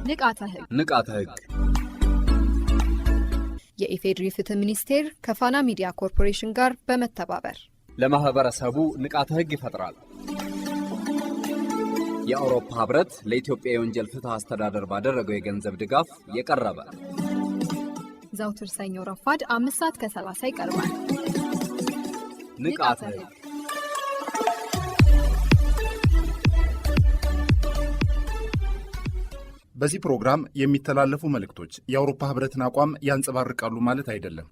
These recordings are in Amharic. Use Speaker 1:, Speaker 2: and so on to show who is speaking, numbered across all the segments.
Speaker 1: ንቃተ ህግ
Speaker 2: የኢፌዴሪ ፍትህ ሚኒስቴር ከፋና ሚዲያ ኮርፖሬሽን ጋር በመተባበር
Speaker 1: ለማህበረሰቡ ንቃተ ህግ ይፈጥራል። የአውሮፓ ህብረት ለኢትዮጵያ የወንጀል ፍትህ አስተዳደር ባደረገው የገንዘብ ድጋፍ የቀረበ
Speaker 2: ዘውትር ሰኞ ረፋድ 5:30 ይቀርባል።
Speaker 1: ንቃተ ህግ
Speaker 3: በዚህ ፕሮግራም የሚተላለፉ መልእክቶች የአውሮፓ ህብረትን አቋም ያንጸባርቃሉ ማለት አይደለም።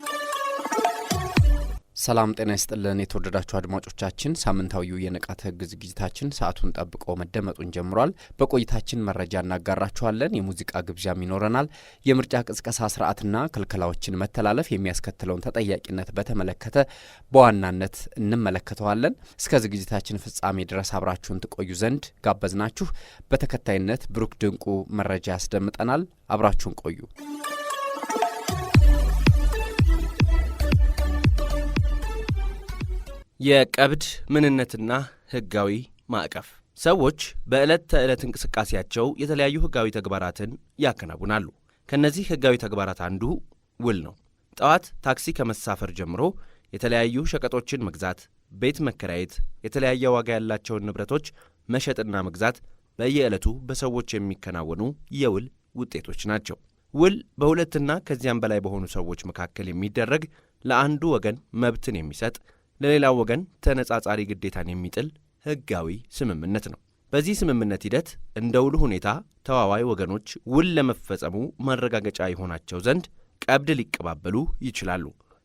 Speaker 4: ሰላም ጤና ይስጥልን የተወደዳችሁ አድማጮቻችን፣ ሳምንታዊው የንቃተ ህግ ዝግጅታችን ሰዓቱን ጠብቆ መደመጡን ጀምሯል። በቆይታችን መረጃ እናጋራችኋለን፣ የሙዚቃ ግብዣም ይኖረናል። የምርጫ ቅስቀሳ ስርዓትና ክልከላዎችን መተላለፍ የሚያስከትለውን ተጠያቂነት በተመለከተ በዋናነት እንመለከተዋለን። እስከ ዝግጅታችን ፍጻሜ ድረስ አብራችሁን ትቆዩ ዘንድ ጋበዝናችሁ። በተከታይነት ብሩክ ድንቁ መረጃ ያስደምጠናል። አብራችሁን ቆዩ።
Speaker 5: የቀብድ ምንነትና ህጋዊ ማዕቀፍ። ሰዎች በዕለት ተዕለት እንቅስቃሴያቸው የተለያዩ ህጋዊ ተግባራትን ያከናውናሉ። ከነዚህ ህጋዊ ተግባራት አንዱ ውል ነው። ጠዋት ታክሲ ከመሳፈር ጀምሮ የተለያዩ ሸቀጦችን መግዛት፣ ቤት መከራየት፣ የተለያየ ዋጋ ያላቸውን ንብረቶች መሸጥና መግዛት በየዕለቱ በሰዎች የሚከናወኑ የውል ውጤቶች ናቸው። ውል በሁለትና ከዚያም በላይ በሆኑ ሰዎች መካከል የሚደረግ ለአንዱ ወገን መብትን የሚሰጥ ለሌላው ወገን ተነጻጻሪ ግዴታን የሚጥል ህጋዊ ስምምነት ነው። በዚህ ስምምነት ሂደት እንደ ውሉ ሁኔታ ተዋዋይ ወገኖች ውል ለመፈጸሙ ማረጋገጫ የሆናቸው ዘንድ ቀብድ ሊቀባበሉ ይችላሉ።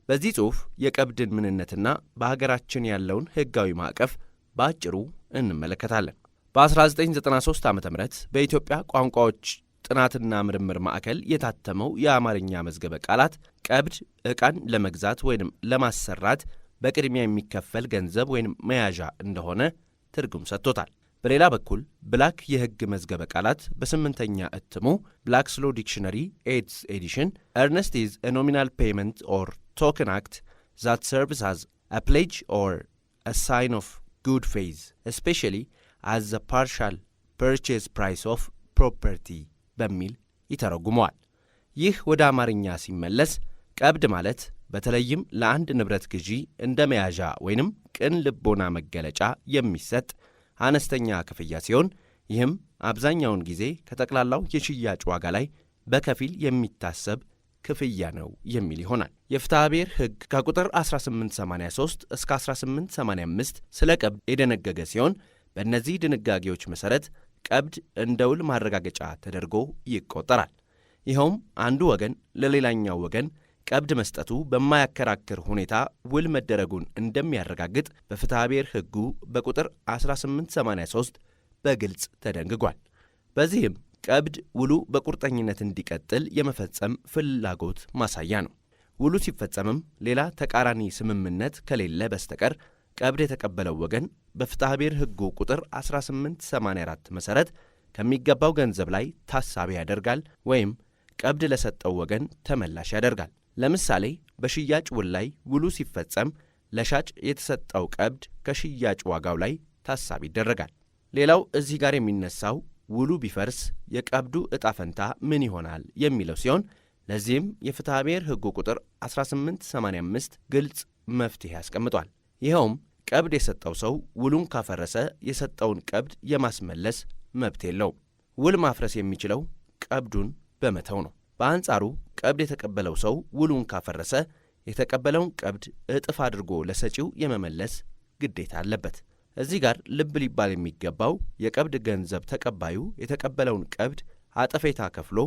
Speaker 5: በዚህ ጽሑፍ የቀብድን ምንነትና በሀገራችን ያለውን ህጋዊ ማዕቀፍ በአጭሩ እንመለከታለን። በ1993 ዓ.ም በኢትዮጵያ ቋንቋዎች ጥናትና ምርምር ማዕከል የታተመው የአማርኛ መዝገበ ቃላት ቀብድ ዕቃን ለመግዛት ወይም ለማሰራት በቅድሚያ የሚከፈል ገንዘብ ወይም መያዣ እንደሆነ ትርጉም ሰጥቶታል። በሌላ በኩል ብላክ የህግ መዝገበ ቃላት በስምንተኛ እትሙ ብላክስ ሎ ዲክሽነሪ 8th ኤዲሽን earnest is a nominal payment or token act that serves as a pledge or a sign of good faith, especially as the partial purchase price of property በሚል ይተረጉመዋል። ይህ ወደ አማርኛ ሲመለስ ቀብድ ማለት በተለይም ለአንድ ንብረት ግዢ እንደ መያዣ ወይንም ቅን ልቦና መገለጫ የሚሰጥ አነስተኛ ክፍያ ሲሆን ይህም አብዛኛውን ጊዜ ከጠቅላላው የሽያጭ ዋጋ ላይ በከፊል የሚታሰብ ክፍያ ነው የሚል ይሆናል። የፍትሐ ብሔር ሕግ ከቁጥር 1883 እስከ 1885 ስለ ቀብድ የደነገገ ሲሆን በእነዚህ ድንጋጌዎች መሠረት ቀብድ እንደ ውል ማረጋገጫ ተደርጎ ይቆጠራል። ይኸውም አንዱ ወገን ለሌላኛው ወገን ቀብድ መስጠቱ በማያከራክር ሁኔታ ውል መደረጉን እንደሚያረጋግጥ በፍትሐ ብሔር ሕጉ በቁጥር 1883 በግልጽ ተደንግጓል። በዚህም ቀብድ ውሉ በቁርጠኝነት እንዲቀጥል የመፈጸም ፍላጎት ማሳያ ነው። ውሉ ሲፈጸምም ሌላ ተቃራኒ ስምምነት ከሌለ በስተቀር ቀብድ የተቀበለው ወገን በፍትሐ ብሔር ሕጉ ቁጥር 1884 መሠረት ከሚገባው ገንዘብ ላይ ታሳቢ ያደርጋል ወይም ቀብድ ለሰጠው ወገን ተመላሽ ያደርጋል። ለምሳሌ በሽያጭ ውል ላይ ውሉ ሲፈጸም ለሻጭ የተሰጠው ቀብድ ከሽያጭ ዋጋው ላይ ታሳቢ ይደረጋል። ሌላው እዚህ ጋር የሚነሳው ውሉ ቢፈርስ የቀብዱ ዕጣ ፈንታ ምን ይሆናል የሚለው ሲሆን ለዚህም የፍትሐ ብሔር ሕጉ ቁጥር 1885 ግልጽ መፍትሄ ያስቀምጧል። ይኸውም ቀብድ የሰጠው ሰው ውሉን ካፈረሰ የሰጠውን ቀብድ የማስመለስ መብት የለውም። ውል ማፍረስ የሚችለው ቀብዱን በመተው ነው። በአንጻሩ ቀብድ የተቀበለው ሰው ውሉን ካፈረሰ የተቀበለውን ቀብድ እጥፍ አድርጎ ለሰጪው የመመለስ ግዴታ አለበት። እዚህ ጋር ልብ ሊባል የሚገባው የቀብድ ገንዘብ ተቀባዩ የተቀበለውን ቀብድ አጠፌታ ከፍሎ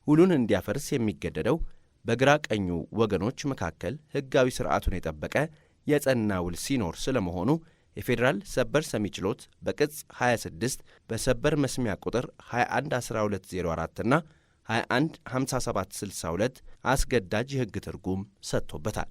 Speaker 5: ውሉን እንዲያፈርስ የሚገደደው በግራ ቀኙ ወገኖች መካከል ሕጋዊ ሥርዓቱን የጠበቀ የጸና ውል ሲኖር ስለመሆኑ የፌዴራል ሰበር ሰሚ ችሎት በቅጽ 26 በሰበር መስሚያ ቁጥር 211204 እና 215762 አስገዳጅ የሕግ ትርጉም ሰጥቶበታል።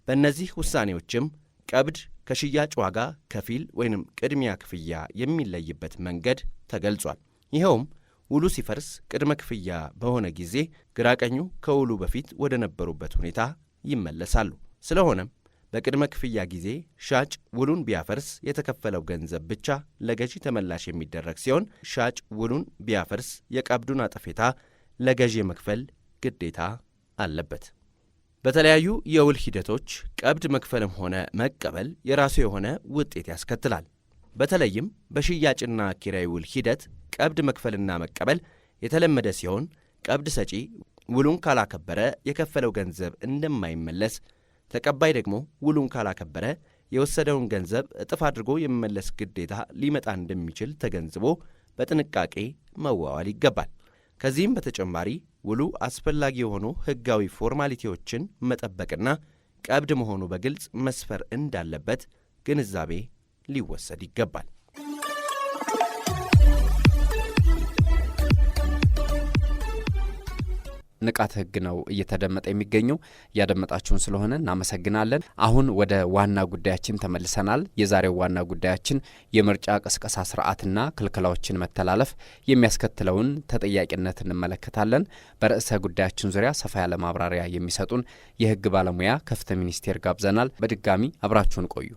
Speaker 5: በእነዚህ ውሳኔዎችም ቀብድ ከሽያጭ ዋጋ ከፊል ወይንም ቅድሚያ ክፍያ የሚለይበት መንገድ ተገልጿል። ይኸውም ውሉ ሲፈርስ ቅድመ ክፍያ በሆነ ጊዜ ግራቀኙ ከውሉ በፊት ወደ ነበሩበት ሁኔታ ይመለሳሉ። ስለሆነም በቅድመ ክፍያ ጊዜ ሻጭ ውሉን ቢያፈርስ የተከፈለው ገንዘብ ብቻ ለገዢ ተመላሽ የሚደረግ ሲሆን ሻጭ ውሉን ቢያፈርስ የቀብዱን አጠፌታ ለገዢ መክፈል ግዴታ አለበት። በተለያዩ የውል ሂደቶች ቀብድ መክፈልም ሆነ መቀበል የራሱ የሆነ ውጤት ያስከትላል። በተለይም በሽያጭና ኪራይ ውል ሂደት ቀብድ መክፈልና መቀበል የተለመደ ሲሆን ቀብድ ሰጪ ውሉን ካላከበረ የከፈለው ገንዘብ እንደማይመለስ፣ ተቀባይ ደግሞ ውሉን ካላከበረ የወሰደውን ገንዘብ እጥፍ አድርጎ የመመለስ ግዴታ ሊመጣ እንደሚችል ተገንዝቦ በጥንቃቄ መዋዋል ይገባል። ከዚህም በተጨማሪ ውሉ አስፈላጊ የሆኑ ሕጋዊ ፎርማሊቲዎችን መጠበቅና ቀብድ መሆኑ በግልጽ መስፈር እንዳለበት ግንዛቤ ሊወሰድ ይገባል።
Speaker 4: ንቃተ ሕግ ነው እየተደመጠ የሚገኘው። ያደመጣችሁን ስለሆነ እናመሰግናለን። አሁን ወደ ዋና ጉዳያችን ተመልሰናል። የዛሬው ዋና ጉዳያችን የምርጫ ቅስቀሳ ስርዓትና ክልከላዎችን መተላለፍ የሚያስከትለውን ተጠያቂነት እንመለከታለን። በርዕሰ ጉዳያችን ዙሪያ ሰፋ ያለ ማብራሪያ የሚሰጡን የሕግ ባለሙያ ከፍትህ ሚኒስቴር ጋብዘናል። በድጋሚ አብራችሁን ቆዩ።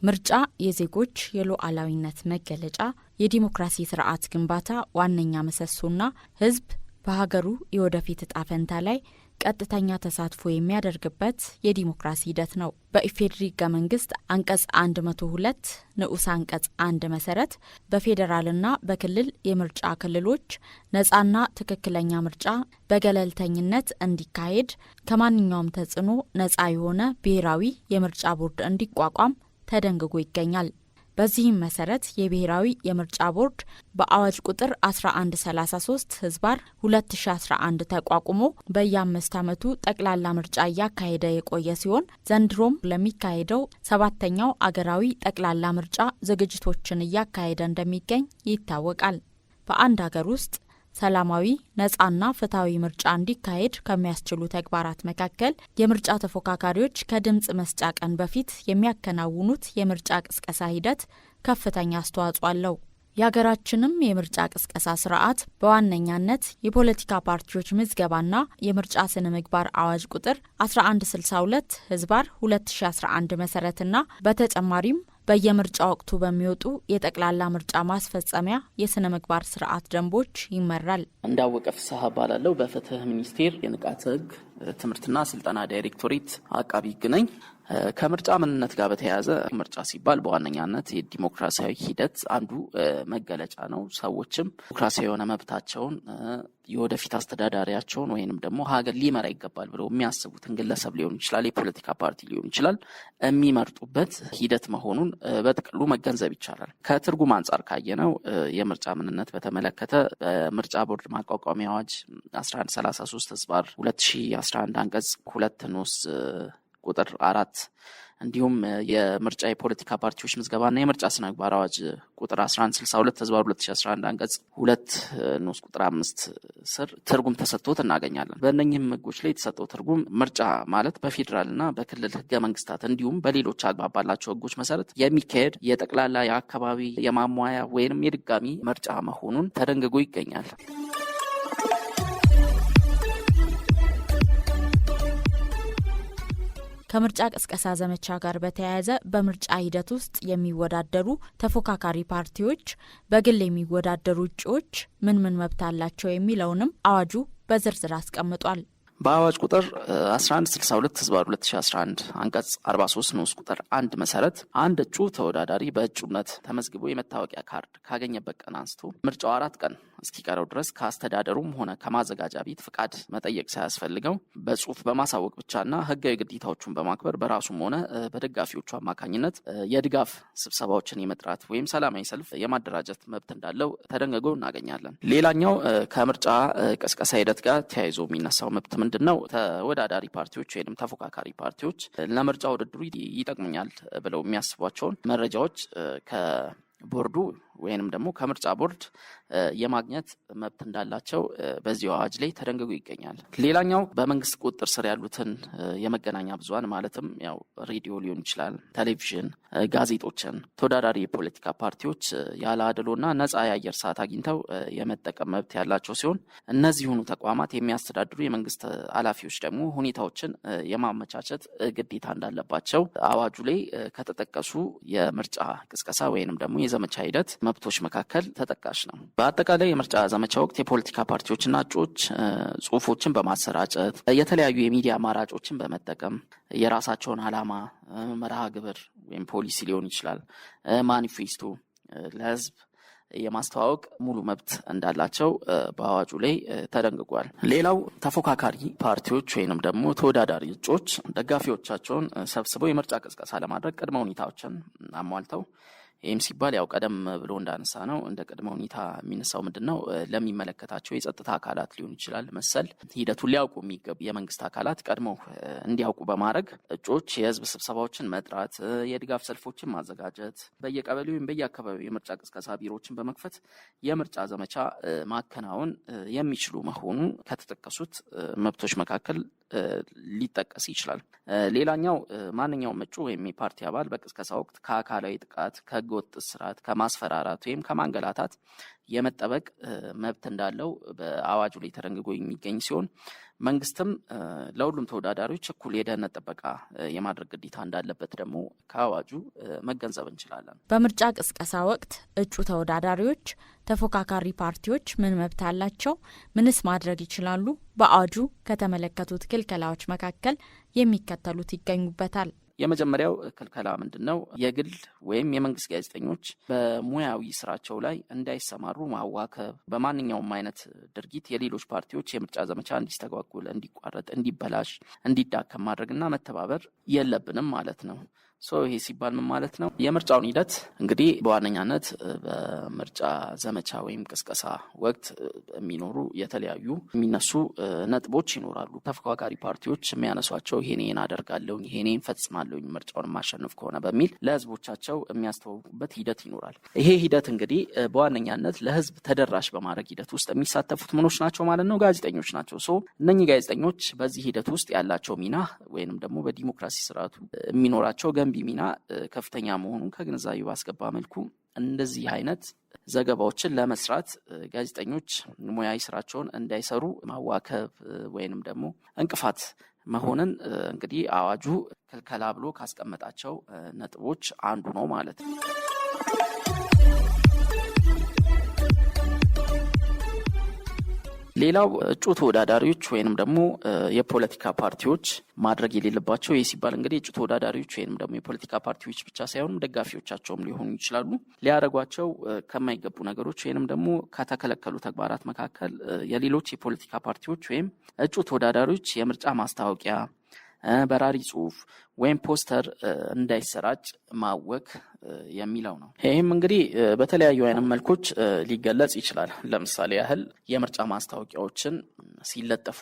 Speaker 6: ምርጫ የዜጎች የሉዓላዊነት መገለጫ፣ የዲሞክራሲ ስርዓት ግንባታ ዋነኛ ምሰሶና ሕዝብ በሀገሩ የወደፊት ዕጣ ፈንታ ላይ ቀጥተኛ ተሳትፎ የሚያደርግበት የዲሞክራሲ ሂደት ነው። በኢፌዴሪ ሕገ መንግስት አንቀጽ 102 ንዑስ አንቀጽ 1 መሰረት በፌዴራልና በክልል የምርጫ ክልሎች ነጻና ትክክለኛ ምርጫ በገለልተኝነት እንዲካሄድ ከማንኛውም ተጽዕኖ ነጻ የሆነ ብሔራዊ የምርጫ ቦርድ እንዲቋቋም ተደንግጎ ይገኛል። በዚህም መሰረት የብሔራዊ የምርጫ ቦርድ በአዋጅ ቁጥር 1133 ህዝባር 2011 ተቋቁሞ በየ5 ዓመቱ ጠቅላላ ምርጫ እያካሄደ የቆየ ሲሆን ዘንድሮም ለሚካሄደው 7ኛው አገራዊ ጠቅላላ ምርጫ ዝግጅቶችን እያካሄደ እንደሚገኝ ይታወቃል። በአንድ ሀገር ውስጥ ሰላማዊ ነጻና ፍትሐዊ ምርጫ እንዲካሄድ ከሚያስችሉ ተግባራት መካከል የምርጫ ተፎካካሪዎች ከድምጽ መስጫ ቀን በፊት የሚያከናውኑት የምርጫ ቅስቀሳ ሂደት ከፍተኛ አስተዋጽኦ አለው። የሀገራችንም የምርጫ ቅስቀሳ ስርዓት በዋነኛነት የፖለቲካ ፓርቲዎች ምዝገባና የምርጫ ስነ ምግባር አዋጅ ቁጥር 1162 ህዝባር 2011 መሰረትና በተጨማሪም በየምርጫ ወቅቱ በሚወጡ የጠቅላላ ምርጫ ማስፈጸሚያ የስነ ምግባር ስርዓት ደንቦች ይመራል።
Speaker 7: እንዳወቀ ፍስሐ ባላለው በፍትህ ሚኒስቴር የንቃተ ሕግ ትምህርትና ስልጠና ዳይሬክቶሬት አቃቢ ሕግ ነኝ። ከምርጫ ምንነት ጋር በተያያዘ ምርጫ ሲባል በዋነኛነት የዲሞክራሲያዊ ሂደት አንዱ መገለጫ ነው። ሰዎችም ዲሞክራሲያዊ የሆነ መብታቸውን የወደፊት አስተዳዳሪያቸውን ወይንም ደግሞ ሀገር ሊመራ ይገባል ብለው የሚያስቡትን ግለሰብ ሊሆን ይችላል፣ የፖለቲካ ፓርቲ ሊሆን ይችላል፣ የሚመርጡበት ሂደት መሆኑን በጥቅሉ መገንዘብ ይቻላል። ከትርጉም አንጻር ካየነው የምርጫ ምንነት በተመለከተ በምርጫ ቦርድ ማቋቋሚያ አዋጅ 1133 ህዝባር 2011 አንቀጽ 2 ንዑስ ቁጥር 4 እንዲሁም የምርጫ የፖለቲካ ፓርቲዎች ምዝገባና የምርጫ ስነ ምግባር አዋጅ ቁጥር 1162 ህዝባር 2011 አንቀጽ 2 ንዑስ ቁጥር 5 ስር ትርጉም ተሰጥቶት እናገኛለን። በእነኚህም ህጎች ላይ የተሰጠው ትርጉም ምርጫ ማለት በፌዴራልና በክልል ህገ መንግስታት እንዲሁም በሌሎች አግባብ ባላቸው ህጎች መሰረት የሚካሄድ የጠቅላላ የአካባቢ የማሟያ ወይንም የድጋሚ ምርጫ መሆኑን ተደንግጎ ይገኛል።
Speaker 6: ከምርጫ ቅስቀሳ ዘመቻ ጋር በተያያዘ በምርጫ ሂደት ውስጥ የሚወዳደሩ ተፎካካሪ ፓርቲዎች፣ በግል የሚወዳደሩ እጩዎች ምን መብት አላቸው የሚለውንም አዋጁ በዝርዝር አስቀምጧል።
Speaker 7: በአዋጅ ቁጥር 1162 ህዝባር 2011 አንቀጽ 43 ንዑስ ቁጥር 1 መሰረት አንድ እጩ ተወዳዳሪ በእጩነት ተመዝግቦ የመታወቂያ ካርድ ካገኘበት ቀን አንስቶ ምርጫው 4 ቀን እስኪቀረው ድረስ ከአስተዳደሩም ሆነ ከማዘጋጃ ቤት ፍቃድ መጠየቅ ሳያስፈልገው በጽሁፍ በማሳወቅ ብቻና ህጋዊ ግዴታዎቹን በማክበር በራሱም ሆነ በደጋፊዎቹ አማካኝነት የድጋፍ ስብሰባዎችን የመጥራት ወይም ሰላማዊ ሰልፍ የማደራጀት መብት እንዳለው ተደንግጎ እናገኛለን። ሌላኛው ከምርጫ ቅስቀሳ ሂደት ጋር ተያይዞ የሚነሳው መብት ምንድነው? ተወዳዳሪ ፓርቲዎች ወይም ተፎካካሪ ፓርቲዎች ለምርጫ ውድድሩ ይጠቅሙኛል ብለው የሚያስቧቸውን መረጃዎች ከቦርዱ ወይንም ደግሞ ከምርጫ ቦርድ የማግኘት መብት እንዳላቸው በዚህ አዋጅ ላይ ተደንግጎ ይገኛል። ሌላኛው በመንግስት ቁጥጥር ስር ያሉትን የመገናኛ ብዙሃን ማለትም ያው ሬዲዮ ሊሆን ይችላል፣ ቴሌቪዥን፣ ጋዜጦችን ተወዳዳሪ የፖለቲካ ፓርቲዎች ያለ አድሎና ነፃ የአየር ሰዓት አግኝተው የመጠቀም መብት ያላቸው ሲሆን እነዚሁኑ ተቋማት የሚያስተዳድሩ የመንግስት ኃላፊዎች ደግሞ ሁኔታዎችን የማመቻቸት ግዴታ እንዳለባቸው አዋጁ ላይ ከተጠቀሱ የምርጫ ቅስቀሳ ወይንም ደግሞ የዘመቻ ሂደት መብቶች መካከል ተጠቃሽ ነው። በአጠቃላይ የምርጫ ዘመቻ ወቅት የፖለቲካ ፓርቲዎችና እጩዎች ጽሁፎችን በማሰራጨት የተለያዩ የሚዲያ አማራጮችን በመጠቀም የራሳቸውን ዓላማ፣ መርሃ ግብር ወይም ፖሊሲ ሊሆን ይችላል ማኒፌስቶ ለህዝብ የማስተዋወቅ ሙሉ መብት እንዳላቸው በአዋጁ ላይ ተደንግጓል። ሌላው ተፎካካሪ ፓርቲዎች ወይንም ደግሞ ተወዳዳሪ እጩዎች ደጋፊዎቻቸውን ሰብስበው የምርጫ ቅስቀሳ ለማድረግ ቅድመ ሁኔታዎችን አሟልተው ይህም ሲባል ያው ቀደም ብሎ እንዳነሳ ነው እንደ ቅድመ ሁኔታ የሚነሳው ምንድነው ለሚመለከታቸው የጸጥታ አካላት ሊሆን ይችላል መሰል ሂደቱን ሊያውቁ የሚገቡ የመንግስት አካላት ቀድመው እንዲያውቁ በማድረግ እጩዎች የህዝብ ስብሰባዎችን መጥራት፣ የድጋፍ ሰልፎችን ማዘጋጀት፣ በየቀበሌው ወይም በየአካባቢው የምርጫ ቅስቀሳ ቢሮዎችን በመክፈት የምርጫ ዘመቻ ማከናወን የሚችሉ መሆኑ ከተጠቀሱት መብቶች መካከል ሊጠቀስ ይችላል። ሌላኛው ማንኛውም እጩ ወይም የፓርቲ አባል በቅስቀሳ ወቅት ከአካላዊ ጥቃት፣ ከህገወጥ እስራት፣ ከማስፈራራት ወይም ከማንገላታት የመጠበቅ መብት እንዳለው በአዋጁ ላይ ተደንግጎ የሚገኝ ሲሆን መንግስትም ለሁሉም ተወዳዳሪዎች እኩል የደህንነት ጥበቃ የማድረግ ግዴታ እንዳለበት ደግሞ ከአዋጁ መገንዘብ እንችላለን።
Speaker 6: በምርጫ ቅስቀሳ ወቅት እጩ ተወዳዳሪዎች፣ ተፎካካሪ ፓርቲዎች ምን መብት አላቸው? ምንስ ማድረግ ይችላሉ? በአዋጁ ከተመለከቱት ክልከላዎች መካከል የሚከተሉት ይገኙበታል።
Speaker 7: የመጀመሪያው ክልከላ ምንድነው? የግል ወይም የመንግስት ጋዜጠኞች በሙያዊ ስራቸው ላይ እንዳይሰማሩ ማዋከብ፣ በማንኛውም አይነት ድርጊት የሌሎች ፓርቲዎች የምርጫ ዘመቻ እንዲስተጓጉል፣ እንዲቋረጥ፣ እንዲበላሽ፣ እንዲዳከም ማድረግና መተባበር የለብንም ማለት ነው። ይሄ ሲባል ምን ማለት ነው? የምርጫውን ሂደት እንግዲህ በዋነኛነት በምርጫ ዘመቻ ወይም ቅስቀሳ ወቅት የሚኖሩ የተለያዩ የሚነሱ ነጥቦች ይኖራሉ። ተፎካካሪ ፓርቲዎች የሚያነሷቸው ይሄን አደርጋለሁ፣ ይሄን ፈጽማለሁ ምርጫውን ማሸነፍ ከሆነ በሚል ለህዝቦቻቸው የሚያስተዋውቁበት ሂደት ይኖራል። ይሄ ሂደት እንግዲህ በዋነኛነት ለህዝብ ተደራሽ በማድረግ ሂደት ውስጥ የሚሳተፉት ምኖች ናቸው ማለት ነው? ጋዜጠኞች ናቸው። እነኚህ ጋዜጠኞች በዚህ ሂደት ውስጥ ያላቸው ሚና ወይንም ደግሞ በዲሞክራሲ ስርዓቱ የሚኖራቸው ገንቢ ሚና ከፍተኛ መሆኑን ከግንዛቤ ባስገባ መልኩ እንደዚህ አይነት ዘገባዎችን ለመስራት ጋዜጠኞች ሙያዊ ስራቸውን እንዳይሰሩ ማዋከብ ወይንም ደግሞ እንቅፋት መሆንን እንግዲህ አዋጁ ክልከላ ብሎ ካስቀመጣቸው ነጥቦች አንዱ ነው ማለት ነው። ሌላው እጩ ተወዳዳሪዎች ወይንም ደግሞ የፖለቲካ ፓርቲዎች ማድረግ የሌለባቸው ይህ ሲባል እንግዲህ እጩ ተወዳዳሪዎች ወይንም ደግሞ የፖለቲካ ፓርቲዎች ብቻ ሳይሆኑ ደጋፊዎቻቸውም ሊሆኑ ይችላሉ ሊያደርጓቸው ከማይገቡ ነገሮች ወይንም ደግሞ ከተከለከሉ ተግባራት መካከል የሌሎች የፖለቲካ ፓርቲዎች ወይም እጩ ተወዳዳሪዎች የምርጫ ማስታወቂያ፣ በራሪ ጽሁፍ ወይም ፖስተር እንዳይሰራጭ ማወክ የሚለው ነው። ይህም እንግዲህ በተለያዩ አይነት መልኮች ሊገለጽ ይችላል። ለምሳሌ ያህል የምርጫ ማስታወቂያዎችን ሲለጠፉ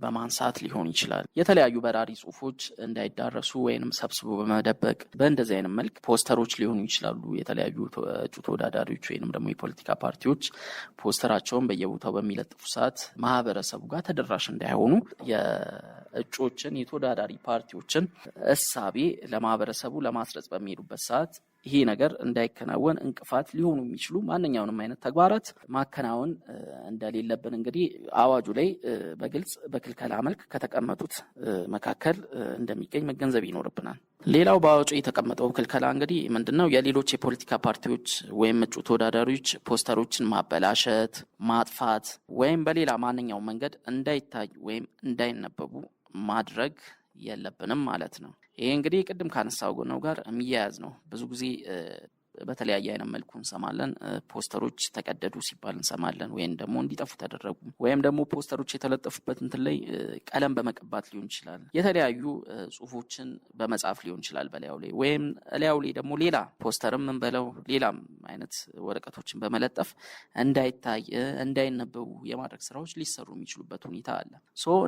Speaker 7: በማንሳት ሊሆን ይችላል። የተለያዩ በራሪ ጽሁፎች እንዳይዳረሱ ወይንም ሰብስቦ በመደበቅ በእንደዚህ አይነት መልክ ፖስተሮች ሊሆኑ ይችላሉ። የተለያዩ እጩ ተወዳዳሪዎች ወይንም ደግሞ የፖለቲካ ፓርቲዎች ፖስተራቸውን በየቦታው በሚለጥፉ ሰዓት ማህበረሰቡ ጋር ተደራሽ እንዳይሆኑ የእጩዎችን የተወዳዳሪ ፓርቲዎችን እሳቤ ለማህበረሰቡ ለማስረጽ በሚሄዱበት ሰዓት ይሄ ነገር እንዳይከናወን እንቅፋት ሊሆኑ የሚችሉ ማንኛውንም አይነት ተግባራት ማከናወን እንደሌለብን እንግዲህ አዋጁ ላይ በግልጽ በክልከላ መልክ ከተቀመጡት መካከል እንደሚገኝ መገንዘብ ይኖርብናል። ሌላው በአዋጁ የተቀመጠው ክልከላ እንግዲህ ምንድነው? የሌሎች የፖለቲካ ፓርቲዎች ወይም እጩ ተወዳዳሪዎች ፖስተሮችን ማበላሸት፣ ማጥፋት ወይም በሌላ ማንኛውም መንገድ እንዳይታይ ወይም እንዳይነበቡ ማድረግ የለብንም ማለት ነው። ይሄ እንግዲህ ቅድም ካነሳው ነው ጋር የሚያያዝ ነው። ብዙ ጊዜ በተለያየ አይነት መልኩ እንሰማለን። ፖስተሮች ተቀደዱ ሲባል እንሰማለን፣ ወይም ደግሞ እንዲጠፉ ተደረጉ፣ ወይም ደግሞ ፖስተሮች የተለጠፉበት እንትን ላይ ቀለም በመቀባት ሊሆን ይችላል። የተለያዩ ጽሁፎችን በመጻፍ ሊሆን ይችላል በላዩ ላይ፣ ወይም ላዩ ላይ ደግሞ ሌላ ፖስተርም ምን በለው ሌላም አይነት ወረቀቶችን በመለጠፍ እንዳይታይ እንዳይነበቡ የማድረግ ስራዎች ሊሰሩ የሚችሉበት ሁኔታ አለ።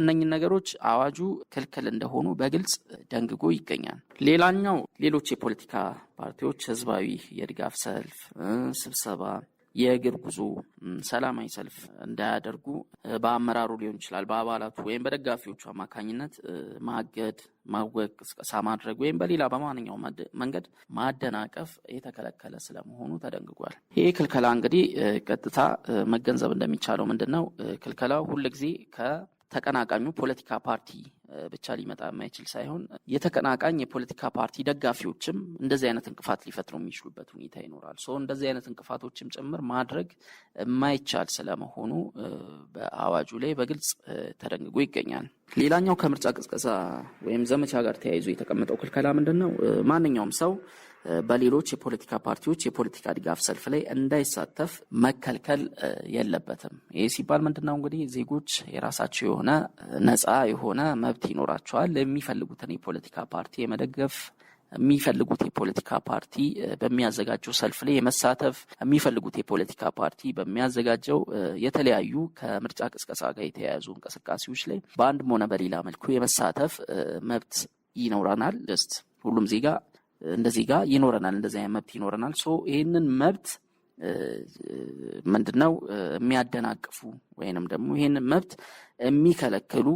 Speaker 7: እነኝን ነገሮች አዋጁ ክልክል እንደሆኑ በግልጽ ደንግጎ ይገኛል። ሌላኛው ሌሎች የፖለቲካ ፓርቲዎች ህዝባዊ የድጋፍ ሰልፍ፣ ስብሰባ፣ የእግር ጉዞ፣ ሰላማዊ ሰልፍ እንዳያደርጉ በአመራሩ ሊሆን ይችላል በአባላቱ ወይም በደጋፊዎቹ አማካኝነት ማገድ፣ ማወቅ፣ ቅስቀሳ ማድረግ ወይም በሌላ በማንኛውም መንገድ ማደናቀፍ የተከለከለ ስለመሆኑ ተደንግጓል። ይህ ክልከላ እንግዲህ ቀጥታ መገንዘብ እንደሚቻለው ምንድነው ክልከላው ሁልጊዜ ከተቀናቃኙ ፖለቲካ ፓርቲ ብቻ ሊመጣ የማይችል ሳይሆን የተቀናቃኝ የፖለቲካ ፓርቲ ደጋፊዎችም እንደዚህ አይነት እንቅፋት ሊፈጥሩ የሚችሉበት ሁኔታ ይኖራል። እንደዚህ አይነት እንቅፋቶችም ጭምር ማድረግ የማይቻል ስለመሆኑ በአዋጁ ላይ በግልጽ ተደንግጎ ይገኛል። ሌላኛው ከምርጫ ቅስቀሳ ወይም ዘመቻ ጋር ተያይዞ የተቀመጠው ክልከላ ምንድነው? ማንኛውም ሰው በሌሎች የፖለቲካ ፓርቲዎች የፖለቲካ ድጋፍ ሰልፍ ላይ እንዳይሳተፍ መከልከል የለበትም። ይህ ሲባል ምንድነው እንግዲህ ዜጎች የራሳቸው የሆነ ነፃ የሆነ መብት ይኖራቸዋል። የሚፈልጉትን የፖለቲካ ፓርቲ የመደገፍ፣ የሚፈልጉት የፖለቲካ ፓርቲ በሚያዘጋጀው ሰልፍ ላይ የመሳተፍ፣ የሚፈልጉት የፖለቲካ ፓርቲ በሚያዘጋጀው የተለያዩ ከምርጫ ቅስቀሳ ጋር የተያያዙ እንቅስቃሴዎች ላይ በአንድም ሆነ በሌላ መልኩ የመሳተፍ መብት ይኖረናል። ሁሉም ዜጋ እንደዚህ ጋር ይኖረናል፣ እንደዚህ አይነት መብት ይኖረናል። ይህንን መብት ምንድነው የሚያደናቅፉ ወይንም ደግሞ ይህንን መብት የሚከለክሉ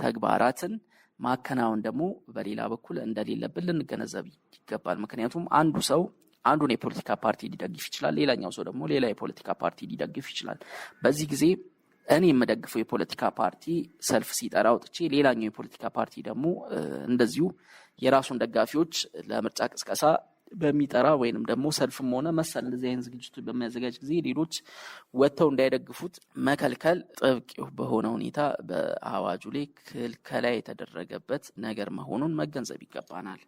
Speaker 7: ተግባራትን ማከናወን ደግሞ በሌላ በኩል እንደሌለብን ልንገነዘብ ይገባል። ምክንያቱም አንዱ ሰው አንዱን የፖለቲካ ፓርቲ ሊደግፍ ይችላል፣ ሌላኛው ሰው ደግሞ ሌላ የፖለቲካ ፓርቲ ሊደግፍ ይችላል። በዚህ ጊዜ እኔ የምደግፈው የፖለቲካ ፓርቲ ሰልፍ ሲጠራ ወጥቼ ሌላኛው የፖለቲካ ፓርቲ ደግሞ እንደዚሁ የራሱን ደጋፊዎች ለምርጫ ቅስቀሳ በሚጠራ ወይንም ደግሞ ሰልፍም ሆነ መሰል እንደዚህ አይነት ዝግጅቶች በሚያዘጋጅ ጊዜ ሌሎች ወጥተው እንዳይደግፉት መከልከል ጥብቅ በሆነ ሁኔታ በአዋጁ ላይ ክልከላ የተደረገበት ነገር መሆኑን መገንዘብ ይገባናል።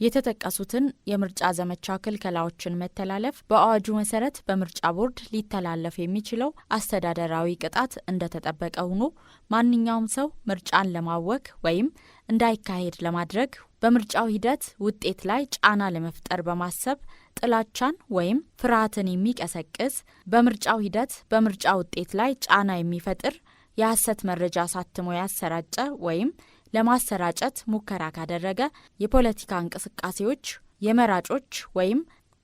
Speaker 6: የተጠቀሱትን የምርጫ ዘመቻ ክልከላዎችን መተላለፍ በአዋጁ መሰረት በምርጫ ቦርድ ሊተላለፍ የሚችለው አስተዳደራዊ ቅጣት እንደተጠበቀ ሆኖ ማንኛውም ሰው ምርጫን ለማወክ ወይም እንዳይካሄድ ለማድረግ በምርጫው ሂደት ውጤት ላይ ጫና ለመፍጠር በማሰብ ጥላቻን ወይም ፍርሃትን የሚቀሰቅስ በምርጫው ሂደት በምርጫ ውጤት ላይ ጫና የሚፈጥር የሐሰት መረጃ አሳትሞ ያሰራጨ ወይም ለማሰራጨት ሙከራ ካደረገ የፖለቲካ እንቅስቃሴዎች፣ የመራጮች ወይም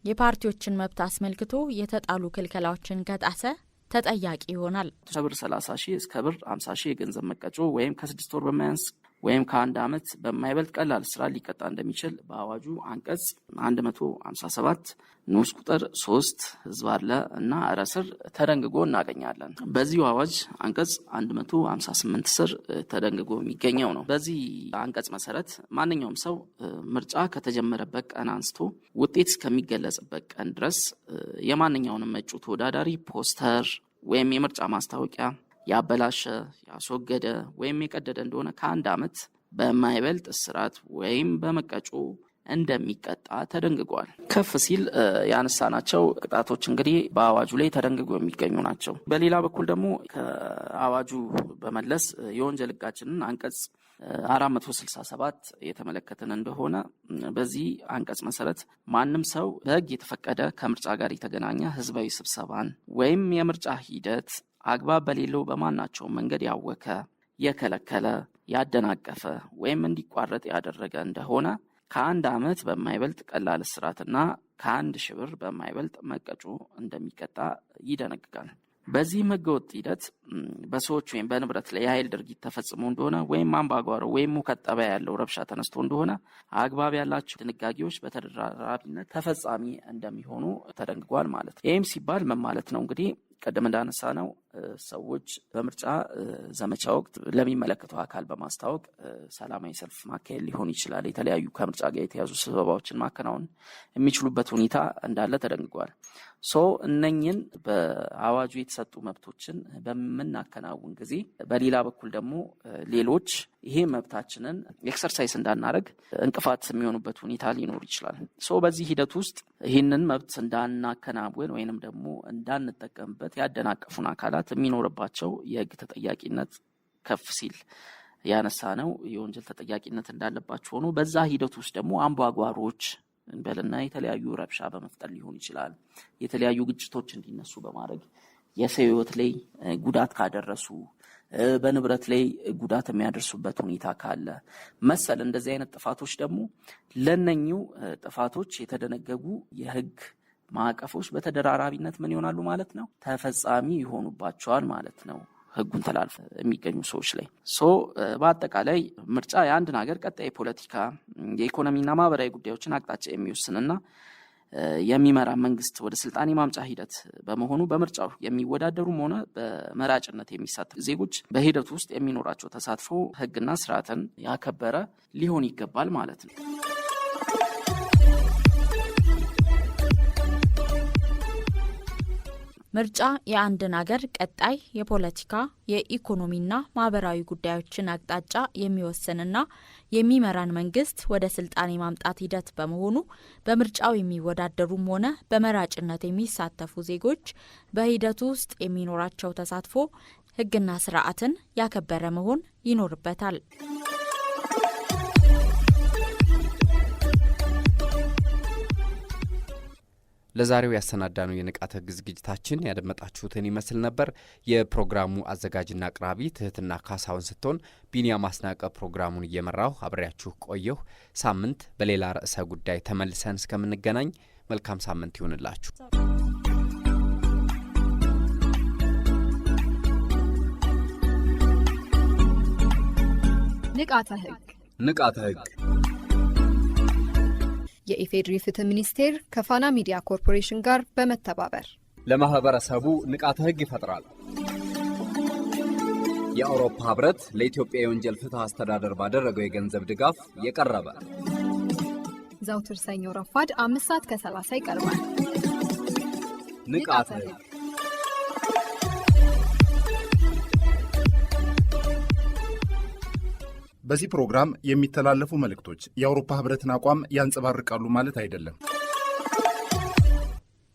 Speaker 6: የፓርቲዎችን መብት አስመልክቶ የተጣሉ ክልከላዎችን ከጣሰ ተጠያቂ ይሆናል።
Speaker 7: ከብር 30,000 እስከ ብር 50,000 የገንዘብ መቀጮ ወይም ከ6 ወር በማያንስ ወይም ከ1 ዓመት በማይበልጥ ቀላል ስራ ሊቀጣ እንደሚችል በአዋጁ አንቀጽ 157 ንዑስ ቁጥር 3 ህዝባር ለ እና ረ ስር ተደንግጎ እናገኛለን። በዚሁ አዋጅ አንቀጽ 158 ስር ተደንግጎ የሚገኘው ነው። በዚህ አንቀጽ መሰረት ማንኛውም ሰው ምርጫ ከተጀመረበት ቀን አንስቶ ውጤት እስከሚገለጽበት ቀን ድረስ የማንኛውንም እጩ ተወዳዳሪ ፖስተር ወይም የምርጫ ማስታወቂያ ያበላሸ፣ ያስወገደ ወይም የቀደደ እንደሆነ ከ1 ዓመት በማይበልጥ እስራት ወይም በመቀጮ እንደሚቀጣ ተደንግጓል። ከፍ ሲል ያነሳናቸው ቅጣቶች እንግዲህ በአዋጁ ላይ ተደንግጎ የሚገኙ ናቸው። በሌላ በኩል ደግሞ ከአዋጁ በመለስ የወንጀል ሕጋችንን አንቀጽ 467 የተመለከትን እንደሆነ በዚህ አንቀጽ መሰረት ማንም ሰው በሕግ የተፈቀደ ከምርጫ ጋር የተገናኘ ህዝባዊ ስብሰባን ወይም የምርጫ ሂደት አግባብ በሌለው በማናቸው መንገድ ያወከ፣ የከለከለ፣ ያደናቀፈ ወይም እንዲቋረጥ ያደረገ እንደሆነ ከ1 ዓመት በማይበልጥ ቀላል እስራትና ከ1,000 ብር በማይበልጥ መቀጮ እንደሚቀጣ ይደነግጋል። በዚህም ህገወጥ ሂደት በሰዎች ወይም በንብረት ላይ የኃይል ድርጊት ተፈጽሞ እንደሆነ ወይም አምባጓሮ ወይም ሙከት ጠባይ ያለው ረብሻ ተነስቶ እንደሆነ አግባብ ያላቸው ድንጋጌዎች በተደራራቢነት ተፈጻሚ እንደሚሆኑ ተደንግጓል ማለት ነው። ይህም ሲባል ምን ማለት ነው? እንግዲህ ቀደም እንዳነሳ ነው ሰዎች በምርጫ ዘመቻ ወቅት ለሚመለከተው አካል በማስታወቅ ሰላማዊ ሰልፍ ማካሄድ ሊሆን ይችላል። የተለያዩ ከምርጫ ጋር የተያዙ ስብሰባዎችን ማከናወን የሚችሉበት ሁኔታ እንዳለ ተደንግጓል። እነኝን በአዋጁ የተሰጡ መብቶችን በምናከናውን ጊዜ በሌላ በኩል ደግሞ ሌሎች ይሄ መብታችንን ኤክሰርሳይዝ እንዳናረግ እንቅፋት የሚሆኑበት ሁኔታ ሊኖር ይችላል። በዚህ ሂደት ውስጥ ይህንን መብት እንዳናከናውን ወይንም ደግሞ እንዳንጠቀምበት ያደናቀፉን አካላት የሚኖርባቸው የህግ ተጠያቂነት ከፍ ሲል ያነሳ ነው የወንጀል ተጠያቂነት እንዳለባቸው ሆኖ በዛ ሂደት ውስጥ ደግሞ አምባጓሮች እንበልና የተለያዩ ረብሻ በመፍጠር ሊሆን ይችላል። የተለያዩ ግጭቶች እንዲነሱ በማድረግ የሰው ህይወት ላይ ጉዳት ካደረሱ በንብረት ላይ ጉዳት የሚያደርሱበት ሁኔታ ካለ መሰል እንደዚህ አይነት ጥፋቶች ደግሞ ለነኚው ጥፋቶች የተደነገጉ የህግ ማዕቀፎች በተደራራቢነት ምን ይሆናሉ ማለት ነው? ተፈጻሚ ይሆኑባቸዋል ማለት ነው። ህጉን ተላልፎ የሚገኙ ሰዎች ላይ በአጠቃላይ ምርጫ የአንድን ሀገር ቀጣይ የፖለቲካ የኢኮኖሚና ማህበራዊ ጉዳዮችን አቅጣጫ የሚወስንና የሚመራ መንግስት ወደ ስልጣን የማምጫ ሂደት በመሆኑ በምርጫው የሚወዳደሩም ሆነ በመራጭነት የሚሳተፉ ዜጎች በሂደቱ ውስጥ የሚኖራቸው ተሳትፎ ህግና ስርዓትን ያከበረ ሊሆን ይገባል ማለት ነው።
Speaker 6: ምርጫ የአንድን አገር ቀጣይ የፖለቲካ የኢኮኖሚና ማህበራዊ ጉዳዮችን አቅጣጫ የሚወስንና የሚመራን መንግስት ወደ ስልጣን የማምጣት ሂደት በመሆኑ በምርጫው የሚወዳደሩም ሆነ በመራጭነት የሚሳተፉ ዜጎች በሂደቱ ውስጥ የሚኖራቸው ተሳትፎ ህግና ስርዓትን ያከበረ መሆን ይኖርበታል።
Speaker 4: ለዛሬው ያሰናዳነው የንቃተ ህግ ዝግጅታችን ያደመጣችሁትን ይመስል ነበር። የፕሮግራሙ አዘጋጅና አቅራቢ ትህትና ካሳውን ስትሆን ቢኒያም አስናቀ ፕሮግራሙን እየመራሁ አብሬያችሁ ቆየሁ። ሳምንት በሌላ ርዕሰ ጉዳይ ተመልሰን እስከምንገናኝ መልካም ሳምንት ይሁንላችሁ።
Speaker 2: ንቃተ ህግ
Speaker 1: ንቃተ ህግ
Speaker 2: የኢፌዴሪ ፍትህ ሚኒስቴር ከፋና ሚዲያ ኮርፖሬሽን ጋር በመተባበር
Speaker 1: ለማህበረሰቡ ንቃተ ህግ ይፈጥራል። የአውሮፓ ህብረት ለኢትዮጵያ የወንጀል ፍትህ አስተዳደር ባደረገው የገንዘብ ድጋፍ የቀረበ
Speaker 2: ዘውትር ሰኞ ረፋድ 5:30 ይቀርባል።
Speaker 1: ንቃተ ህግ
Speaker 3: በዚህ ፕሮግራም የሚተላለፉ መልእክቶች የአውሮፓ ህብረትን አቋም ያንጸባርቃሉ ማለት አይደለም።